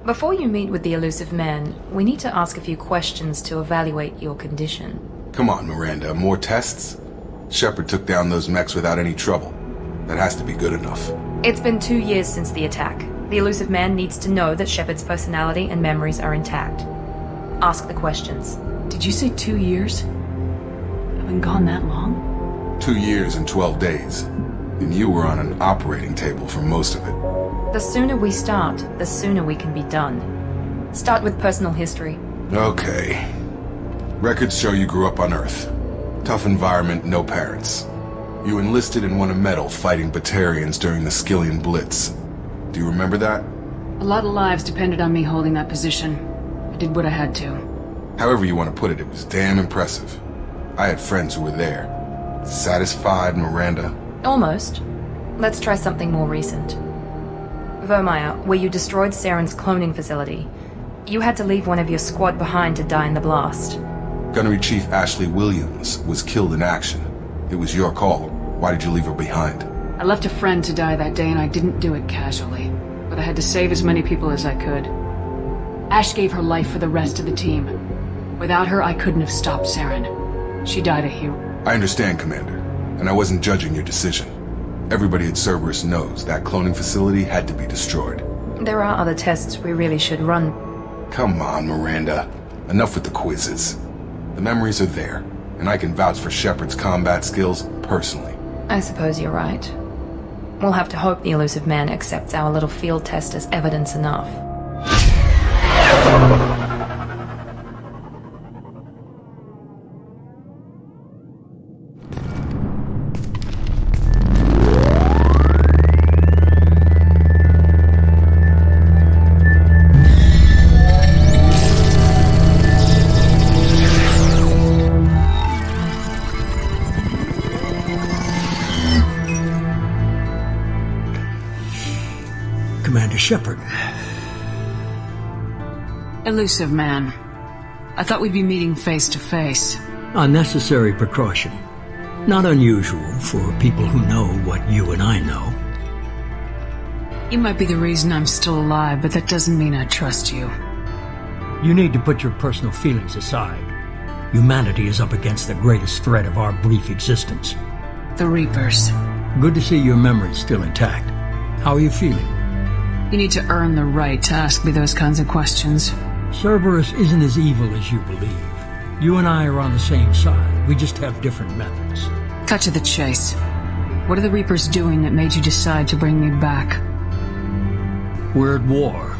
Before you meet with the Illusive Man, we need to ask a few questions to evaluate your condition. Come on, Miranda, more tests? Shepard took down those mechs without any trouble. That has to be good enough. It's been 2 years since the attack. The Illusive Man needs to know that Shepard's personality and memories are intact. Ask the questions. Did you say 2 years? I've been gone that long? 2 years and 12 days. And you were on an operating table for most of it. The sooner we start, the sooner we can be done. Start with personal history. Okay. Records show you grew up on Earth. Tough environment, no parents. You enlisted and won a medal fighting Batarians during the Skillian Blitz. Do you remember that? A lot of lives depended on me holding that position. I did what I had to. However you want to put it, it was damn impressive. I had friends who were there. Satisfied, Miranda? Almost. Let's try something more recent. Vermeer, where you destroyed Saren's cloning facility. You had to leave one of your squad behind to die in the blast. Gunnery Chief Ashley Williams was killed in action. It was your call. Why did you leave her behind? I left a friend to die that day and I didn't do it casually. But I had to save as many people as I could. Ash gave her life for the rest of the team. Without her, I couldn't have stopped Saren. She died a hero. I understand, Commander. And I wasn't judging your decision. Everybody at Cerberus knows that cloning facility had to be destroyed. There are other tests we really should run. Come on, Miranda. Enough with the quizzes. The memories are there, and I can vouch for Shepard's combat skills personally. I suppose you're right. We'll have to hope the Illusive Man accepts our little field test as evidence enough. Commander Shepard. Illusive Man. I thought we'd be meeting face to face. Unnecessary precaution. Not unusual for people who know what you and I know. You might be the reason I'm still alive, but that doesn't mean I trust you. You need to put your personal feelings aside. Humanity is up against the greatest threat of our brief existence. The Reapers. Good to see your memory's still intact. How are you feeling? You need to earn the right to ask me those kinds of questions. Cerberus isn't as evil as you believe. You and I are on the same side. We just have different methods. Cut to the chase. What are the Reapers doing that made you decide to bring me back? We're at war.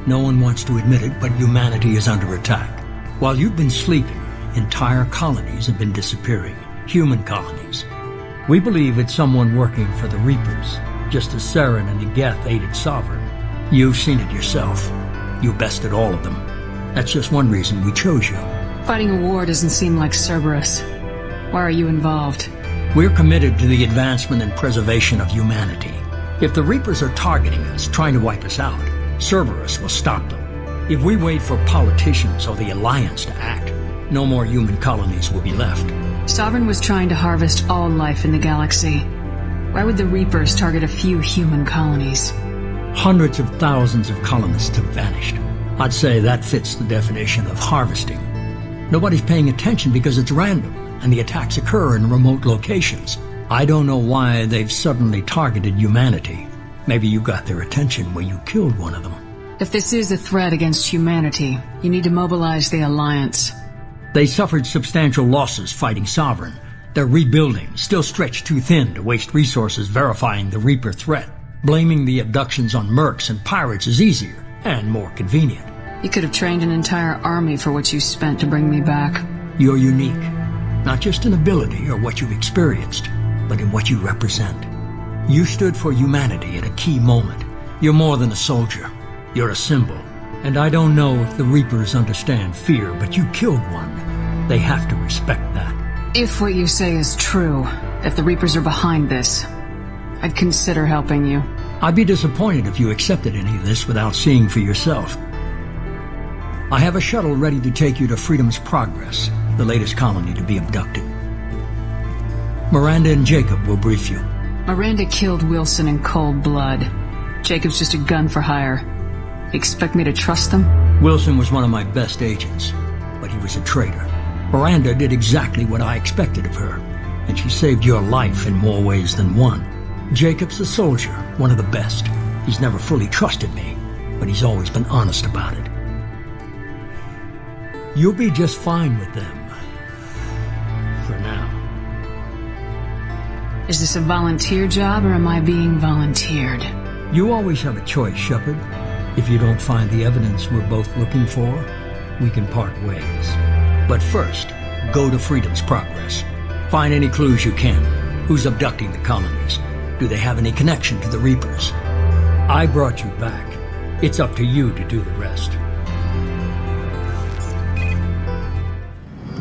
No one wants to admit it, but humanity is under attack. While you've been sleeping, entire colonies have been disappearing. Human colonies. We believe it's someone working for the Reapers, just as Saren and Igeth aided Sovereign. You've seen it yourself. You bested all of them. That's just one reason we chose you. Fighting a war doesn't seem like Cerberus. Why are you involved? We're committed to the advancement and preservation of humanity. If the Reapers are targeting us, trying to wipe us out, Cerberus will stop them. If we wait for politicians or the Alliance to act, no more human colonies will be left. Sovereign was trying to harvest all life in the galaxy. Why would the Reapers target a few human colonies? Hundreds of thousands of colonists have vanished. I'd say that fits the definition of harvesting. Nobody's paying attention because it's random, and the attacks occur in remote locations. I don't know why they've suddenly targeted humanity. Maybe you got their attention when you killed one of them. If this is a threat against humanity, you need to mobilize the Alliance. They suffered substantial losses fighting Sovereign. They're rebuilding, still stretched too thin to waste resources verifying the Reaper threat. Blaming the abductions on mercs and pirates is easier and more convenient. You could have trained an entire army for what you spent to bring me back. You're unique, not just in ability or what you've experienced, but in what you represent. You stood for humanity at a key moment. You're more than a soldier. You're a symbol. And I don't know if the Reapers understand fear, but you killed one. They have to respect that. If what you say is true, if the Reapers are behind this, I'd consider helping you. I'd be disappointed if you accepted any of this without seeing for yourself. I have a shuttle ready to take you to Freedom's Progress, the latest colony to be abducted. Miranda and Jacob will brief you. Miranda killed Wilson in cold blood. Jacob's just a gun for hire. Expect me to trust them? Wilson was one of my best agents, but he was a traitor. Miranda did exactly what I expected of her, and she saved your life in more ways than one. Jacob's a soldier, one of the best. He's never fully trusted me, but he's always been honest about it. You'll be just fine with them. For now. Is this a volunteer job, or am I being volunteered? You always have a choice, Shepard. If you don't find the evidence we're both looking for, we can part ways. But first, go to Freedom's Progress. Find any clues you can. Who's abducting the colonies? Do they have any connection to the Reapers? I brought you back. It's up to you to do the rest.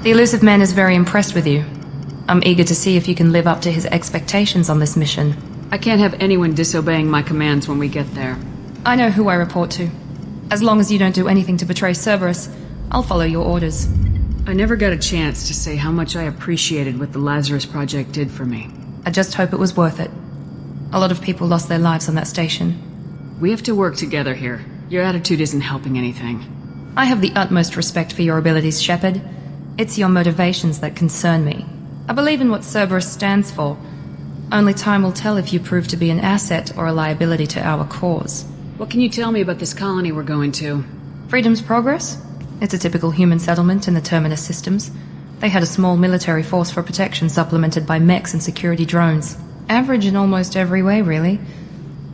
The Illusive Man is very impressed with you. I'm eager to see if you can live up to his expectations on this mission. I can't have anyone disobeying my commands when we get there. I know who I report to. As long as you don't do anything to betray Cerberus, I'll follow your orders. I never got a chance to say how much I appreciated what the Lazarus Project did for me. I just hope it was worth it. A lot of people lost their lives on that station. We have to work together here. Your attitude isn't helping anything. I have the utmost respect for your abilities, Shepard. It's your motivations that concern me. I believe in what Cerberus stands for. Only time will tell if you prove to be an asset or a liability to our cause. What can you tell me about this colony we're going to? Freedom's Progress? It's a typical human settlement in the Terminus systems. They had a small military force for protection supplemented by mechs and security drones. Average in almost every way, really.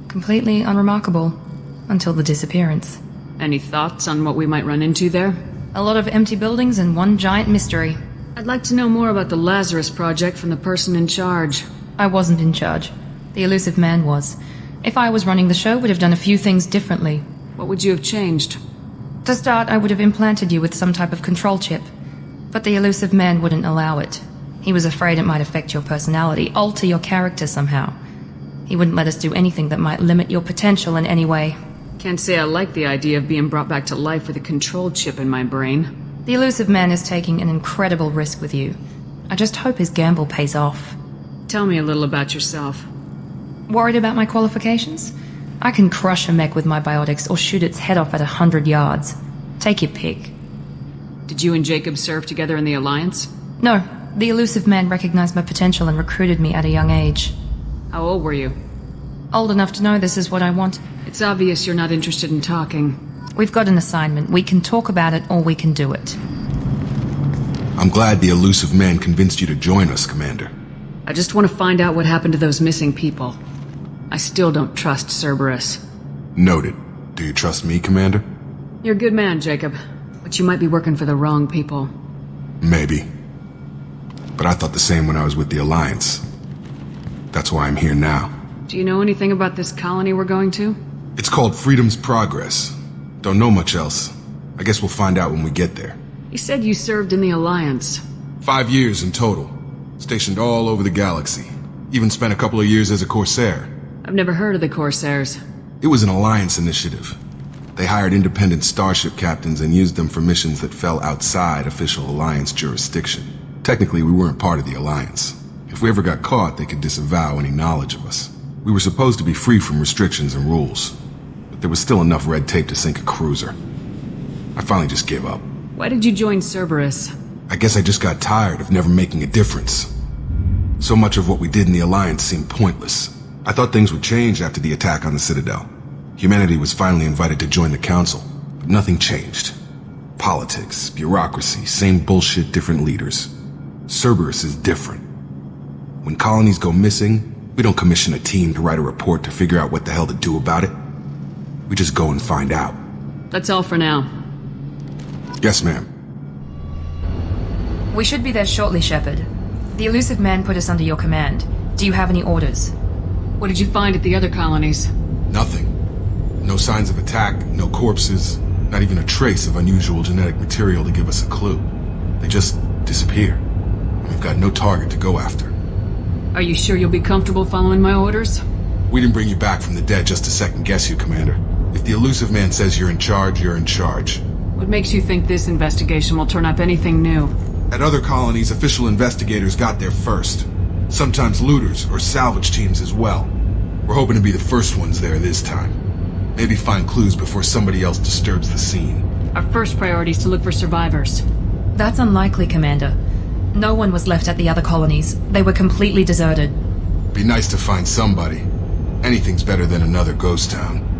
Completely unremarkable. Until the disappearance. Any thoughts on what we might run into there? A lot of empty buildings and one giant mystery. I'd like to know more about the Lazarus Project from the person in charge. I wasn't in charge. The Illusive Man was. If I was running the show, would have done a few things differently. What would you have changed? To start, I would have implanted you with some type of control chip. But the Illusive Man wouldn't allow it. He was afraid it might affect your personality, alter your character somehow. He wouldn't let us do anything that might limit your potential in any way. Can't say I like the idea of being brought back to life with a control chip in my brain. The Illusive Man is taking an incredible risk with you. I just hope his gamble pays off. Tell me a little about yourself. Worried about my qualifications? I can crush a mech with my biotics or shoot its head off at 100 yards. Take your pick. Did you and Jacob serve together in the Alliance? No, the Illusive Man recognized my potential and recruited me at a young age. How old were you? Old enough to know this is what I want. It's obvious you're not interested in talking. We've got an assignment. We can talk about it or we can do it. I'm glad the Illusive Man convinced you to join us, Commander. I just want to find out what happened to those missing people. I still don't trust Cerberus. Noted. Do you trust me, Commander? You're a good man, Jacob. But you might be working for the wrong people. Maybe. But I thought the same when I was with the Alliance. That's why I'm here now. Do you know anything about this colony we're going to? It's called Freedom's Progress. Don't know much else. I guess we'll find out when we get there. You said you served in the Alliance. 5 years in total. Stationed all over the galaxy. Even spent a couple of years as a Corsair. I've never heard of the Corsairs. It was an Alliance initiative. They hired independent starship captains and used them for missions that fell outside official Alliance jurisdiction. Technically, we weren't part of the Alliance. If we ever got caught, they could disavow any knowledge of us. We were supposed to be free from restrictions and rules. But there was still enough red tape to sink a cruiser. I finally just gave up. Why did you join Cerberus? I guess I just got tired of never making a difference. So much of what we did in the Alliance seemed pointless. I thought things would change after the attack on the Citadel. Humanity was finally invited to join the Council, but nothing changed. Politics, bureaucracy, same bullshit, different leaders. Cerberus is different. When colonies go missing, we don't commission a team to write a report to figure out what the hell to do about it. We just go and find out. That's all for now. Yes, ma'am. We should be there shortly, Shepard. The Illusive Man put us under your command. Do you have any orders? What did you find at the other colonies? Nothing. No signs of attack, no corpses, not even a trace of unusual genetic material to give us a clue. They just disappear. We've got no target to go after. Are you sure you'll be comfortable following my orders? We didn't bring you back from the dead just to second guess you, Commander. If the Illusive Man says you're in charge, you're in charge. What makes you think this investigation will turn up anything new? At other colonies, official investigators got there first. Sometimes looters or salvage teams as well. We're hoping to be the first ones there this time. Maybe find clues before somebody else disturbs the scene. Our first priority is to look for survivors. That's unlikely, Commander. No one was left at the other colonies. They were completely deserted. Be nice to find somebody. Anything's better than another ghost town.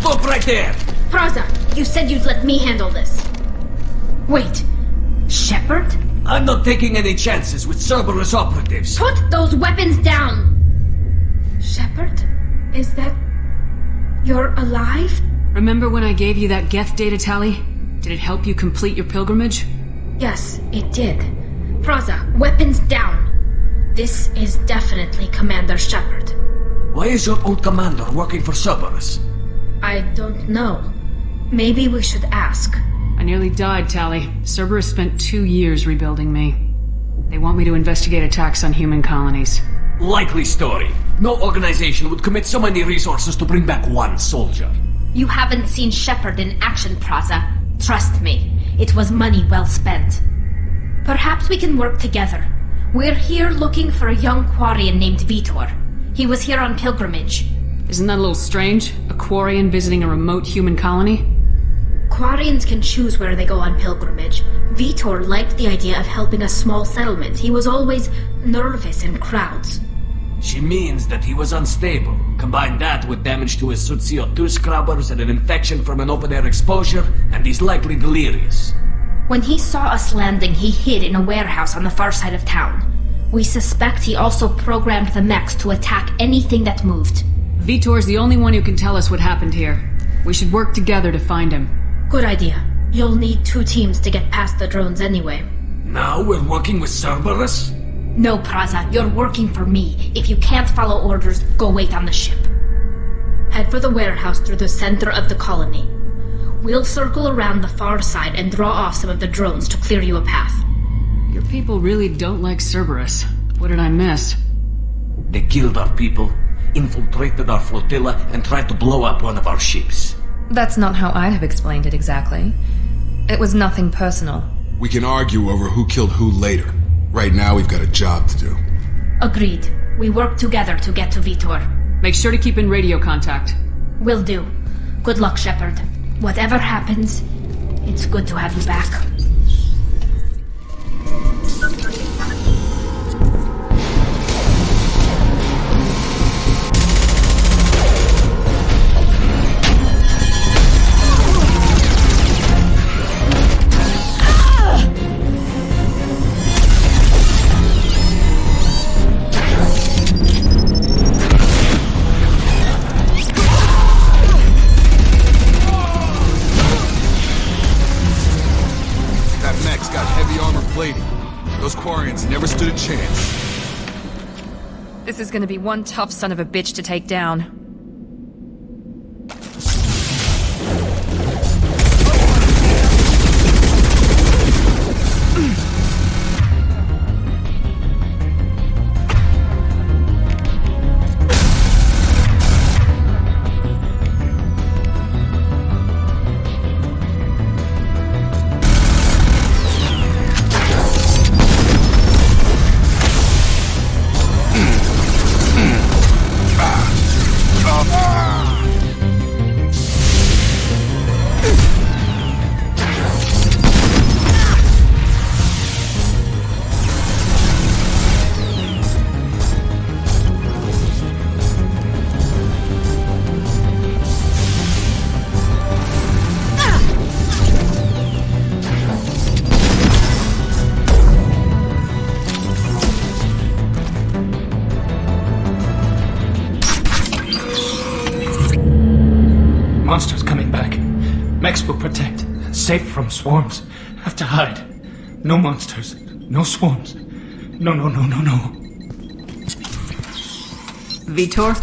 Stop right there! Praza, you said you'd let me handle this. Wait, Shepard? I'm not taking any chances with Cerberus operatives. Put those weapons down! Shepard? Is that... You're alive? Remember when I gave you that Geth data tally? Did it help you complete your pilgrimage? Yes, it did. Praza, weapons down. This is definitely Commander Shepard. Why is your old commander working for Cerberus? I don't know. Maybe we should ask. I nearly died, Tally. Cerberus spent 2 years rebuilding me. They want me to investigate attacks on human colonies. Likely story. No organization would commit so many resources to bring back one soldier. You haven't seen Shepard in action, Praza. Trust me, it was money well spent. Perhaps we can work together. We're here looking for a young quarian named Vitor. He was here on pilgrimage. Isn't that a little strange? A quarian visiting a remote human colony? Quarians can choose where they go on pilgrimage. Vitor liked the idea of helping a small settlement. He was always nervous in crowds. She means that he was unstable. Combine that with damage to his CO2 scrubbers and an infection from an open-air exposure, and he's likely delirious. When he saw us landing, he hid in a warehouse on the far side of town. We suspect he also programmed the mechs to attack anything that moved. Vitor's the only one who can tell us what happened here. We should work together to find him. Good idea. You'll need 2 teams to get past the drones anyway. Now we're working with Cerberus? No, Praza, you're working for me. If you can't follow orders, go wait on the ship. Head for the warehouse through the center of the colony. We'll circle around the far side and draw off some of the drones to clear you a path. Your people really don't like Cerberus. What did I miss? They killed our people, infiltrated our flotilla, and tried to blow up one of our ships. That's not how I'd have explained it exactly. It was nothing personal. We can argue over who killed who later. Right now, we've got a job to do. Agreed. We work together to get to Vitor. Make sure to keep in radio contact. Will do. Good luck, Shepard. Whatever happens, it's good to have you back. Those quarians never stood a chance. This is gonna be one tough son of a bitch to take down. Monsters coming back. Mechs will protect. Safe from swarms. Have to hide. No monsters. No swarms. No. Vitor?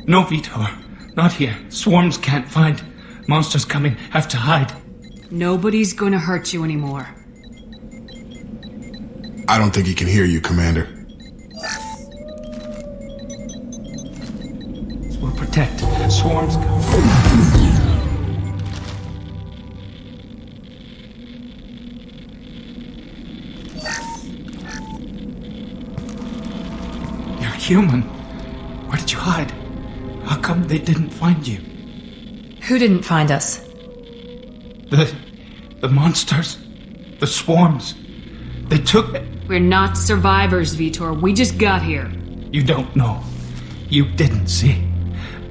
No, Vitor. Not here. Swarms can't find. Monsters coming. Have to hide. Nobody's gonna hurt you anymore. I don't think he can hear you, Commander. We'll protect. Swarms go. You're human. Where did you hide? How come they didn't find you? Who didn't find us? The monsters. The swarms. They took... We're not survivors, Vitor. We just got here. You don't know. You didn't see.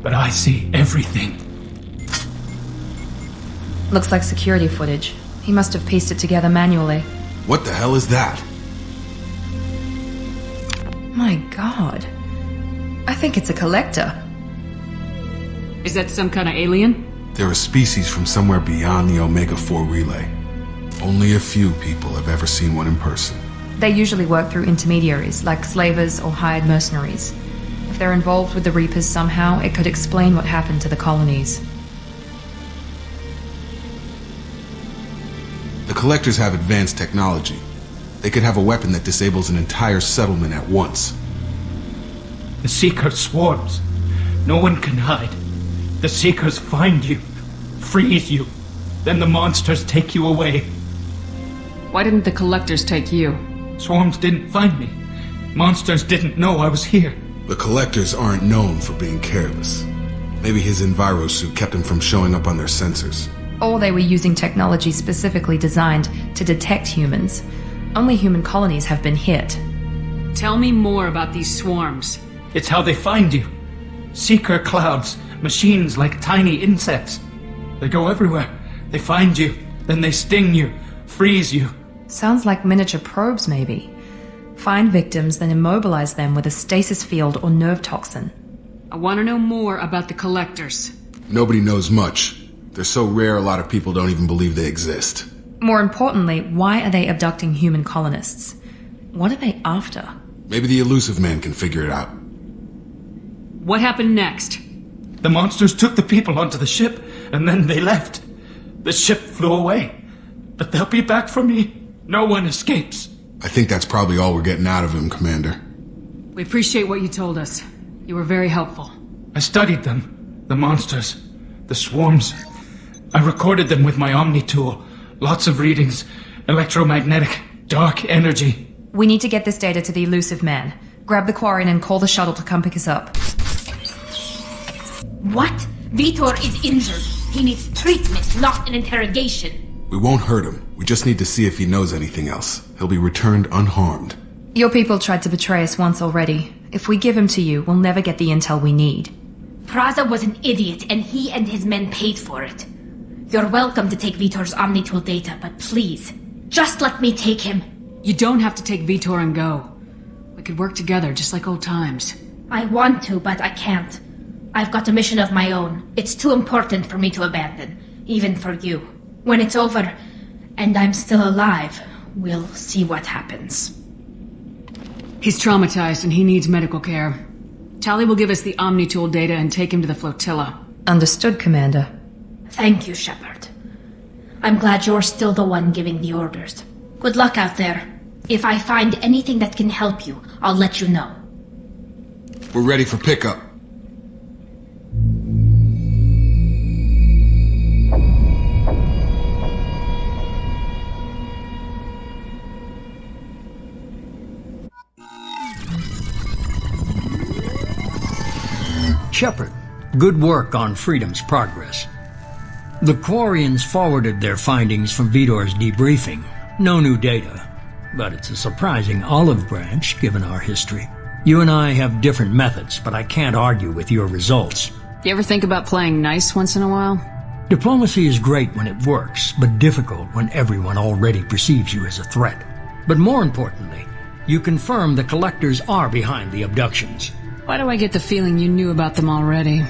But I see everything. Looks like security footage. He must have pieced it together manually. What the hell is that? My god. I think it's a collector. Is that some kind of alien? They're a species from somewhere beyond the Omega-4 relay. Only a few people have ever seen one in person. They usually work through intermediaries, like slavers or hired mercenaries. If they're involved with the Reapers somehow, it could explain what happened to the colonies. The Collectors have advanced technology. They could have a weapon that disables an entire settlement at once. The Seeker swarms. No one can hide. The Seekers find you, freeze you, then the monsters take you away. Why didn't the Collectors take you? Swarms didn't find me. Monsters didn't know I was here. The Collectors aren't known for being careless. Maybe his enviro suit kept him from showing up on their sensors. Or they were using technology specifically designed to detect humans. Only human colonies have been hit. Tell me more about these swarms. It's how they find you. Seeker clouds, machines like tiny insects. They go everywhere. They find you, then they sting you, freeze you. Sounds like miniature probes, maybe. Find victims, then immobilize them with a stasis field or nerve toxin. I want to know more about the Collectors. Nobody knows much. They're so rare a lot of people don't even believe they exist. More importantly, why are they abducting human colonists? What are they after? Maybe the Illusive Man can figure it out. What happened next? The monsters took the people onto the ship, and then they left. The ship flew away. But they'll be back for me. No one escapes. I think that's probably all we're getting out of him, Commander. We appreciate what you told us. You were very helpful. I studied them. The monsters. The swarms. I recorded them with my Omni tool. Lots of readings. Electromagnetic. Dark energy. We need to get this data to the Illusive Man. Grab the quarian and call the shuttle to come pick us up. What? Vitor is injured. He needs treatment, not an interrogation. We won't hurt him. We just need to see if he knows anything else. He'll be returned unharmed. Your people tried to betray us once already. If we give him to you, we'll never get the intel we need. Praza was an idiot, and he and his men paid for it. You're welcome to take Vitor's Omnitool data, but please, just let me take him. You don't have to take Vitor and go. We could work together, just like old times. I want to, but I can't. I've got a mission of my own. It's too important for me to abandon, even for you. When it's over, and I'm still alive, we'll see what happens. He's traumatized and he needs medical care. Tali will give us the Omnitool data and take him to the flotilla. Understood, Commander. Thank you, Shepard. I'm glad you're still the one giving the orders. Good luck out there. If I find anything that can help you, I'll let you know. We're ready for pickup. Shepard, good work on Freedom's progress. The Quarians forwarded their findings from Vitor's debriefing. No new data, but it's a surprising olive branch given our history. You and I have different methods, but I can't argue with your results. You ever think about playing nice once in a while? Diplomacy is great when it works, but difficult when everyone already perceives you as a threat. But more importantly, you confirm the Collectors are behind the abductions. Why do I get the feeling you knew about them already?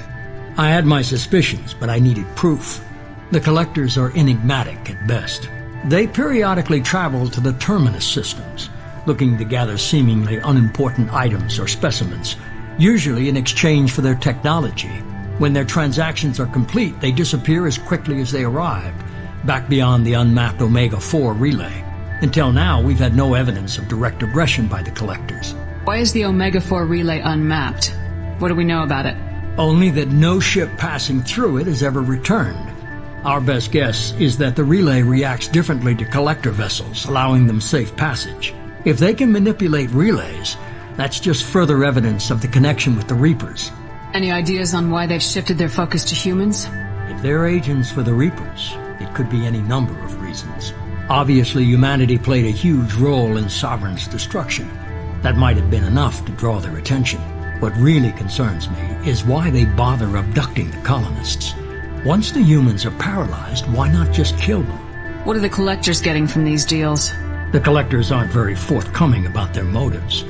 I had my suspicions, but I needed proof. The Collectors are enigmatic at best. They periodically travel to the terminus systems, looking to gather seemingly unimportant items or specimens, usually in exchange for their technology. When their transactions are complete, they disappear as quickly as they arrived. back beyond the unmapped Omega-4 relay. Until now, we've had no evidence of direct aggression by the Collectors. Why is the Omega-4 relay unmapped? What do we know about it? Only that no ship passing through it has ever returned. Our best guess is that the relay reacts differently to Collector vessels, allowing them safe passage. If they can manipulate relays, that's just further evidence of the connection with the Reapers. Any ideas on why they've shifted their focus to humans? If they're agents for the Reapers, it could be any number of reasons. Obviously, humanity played a huge role in Sovereign's destruction. That might have been enough to draw their attention. What really concerns me is why they bother abducting the colonists. Once the humans are paralyzed, why not just kill them? What are the Collectors getting from these deals? The Collectors aren't very forthcoming about their motives.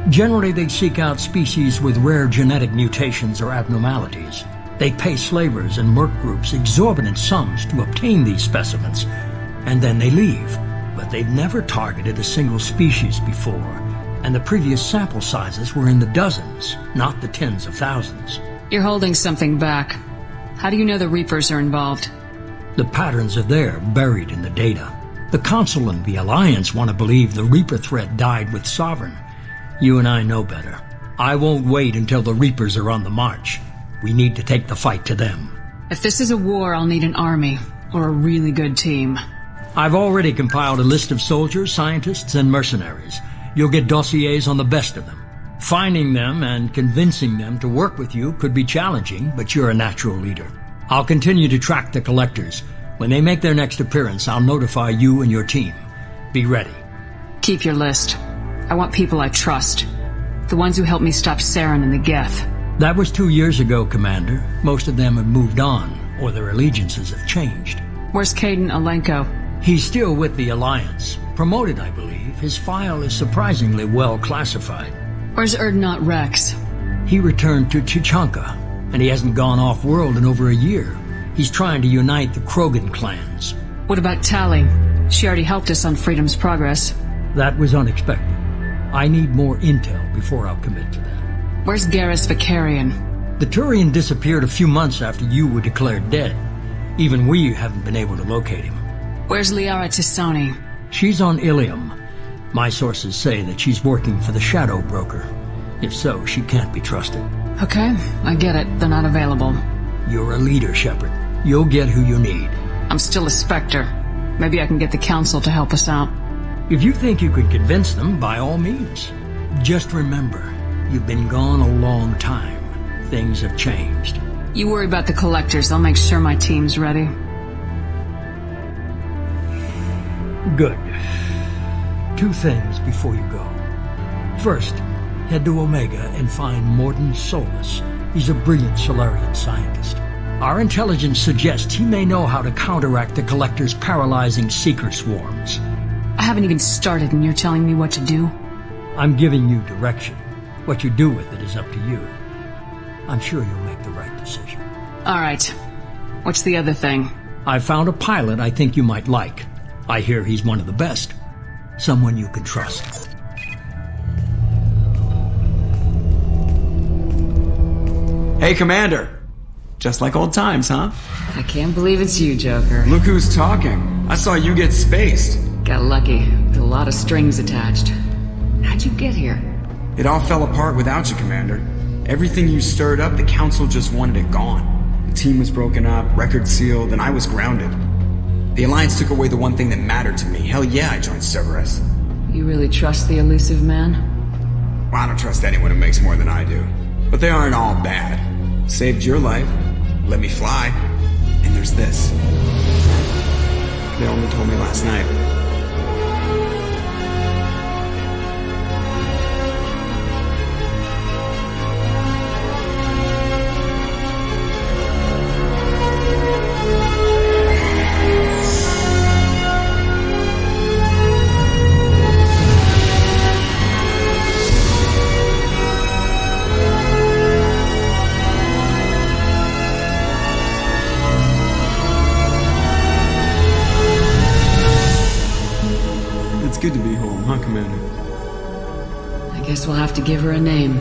Generally, they seek out species with rare genetic mutations or abnormalities. They pay slavers and merc groups exorbitant sums to obtain these specimens, and then they leave. But they've never targeted a single species before, and the previous sample sizes were in the dozens, not the tens of thousands. You're holding something back. How do you know the Reapers are involved? The patterns are there, buried in the data. The Council and the Alliance want to believe the Reaper threat died with Sovereign. You and I know better. I won't wait until the Reapers are on the march. We need to take the fight to them. If this is a war, I'll need an army, or a really good team. I've already compiled a list of soldiers, scientists, and mercenaries. You'll get dossiers on the best of them. Finding them and convincing them to work with you could be challenging, but you're a natural leader. I'll continue to track the Collectors. When they make their next appearance, I'll notify you and your team. Be ready. Keep your list. I want people I trust. The ones who helped me stop Saren and the Geth. That was 2 years ago, Commander. Most of them have moved on, or their allegiances have changed. Where's Caden Alenko? He's still with the Alliance. Promoted, I believe. His file is surprisingly well classified. Where's Erdnot Rex? He returned to Chichanka, and he hasn't gone off-world in over a year. He's trying to unite the Krogan clans. What about Tali? She already helped us on Freedom's Progress. That was unexpected. I need more intel before I'll commit to that. Where's Garrus Vicarian? The Turian disappeared a few months after you were declared dead. Even we haven't been able to locate him. Where's Liara Tisoni? She's on Ilium. My sources say that she's working for the Shadow Broker. If so, she can't be trusted. Okay, I get it. They're not available. You're a leader, Shepard. You'll get who you need. I'm still a Spectre. Maybe I can get the Council to help us out. If you think you can convince them, by all means. Just remember, you've been gone a long time. Things have changed. You worry about the Collectors. I'll make sure my team's ready. Good. 2 things before you go. First, head to Omega and find Mordin Solus. He's a brilliant Solarian scientist. Our intelligence suggests he may know how to counteract the Collector's paralyzing seeker swarms. I haven't even started and you're telling me what to do? I'm giving you direction. What you do with it is up to you. I'm sure you'll make the right decision. All right. What's the other thing? I found a pilot I think you might like. I hear he's one of the best. Someone you can trust. Hey, Commander. Just like old times, huh? I can't believe it's you, Joker. Look who's talking. I saw you get spaced. Got lucky. With a lot of strings attached. How'd you get here? It all fell apart without you, Commander. Everything you stirred up, the Council just wanted it gone. The team was broken up, records sealed, and I was grounded. The Alliance took away the one thing that mattered to me. Hell yeah, I joined Cerberus. You really trust the Illusive Man? Well, I don't trust anyone who makes more than I do. But they aren't all bad. Saved your life, let me fly, and there's this. They only told me last night. It's good to be home, huh, Commander? I guess we'll have to give her a name.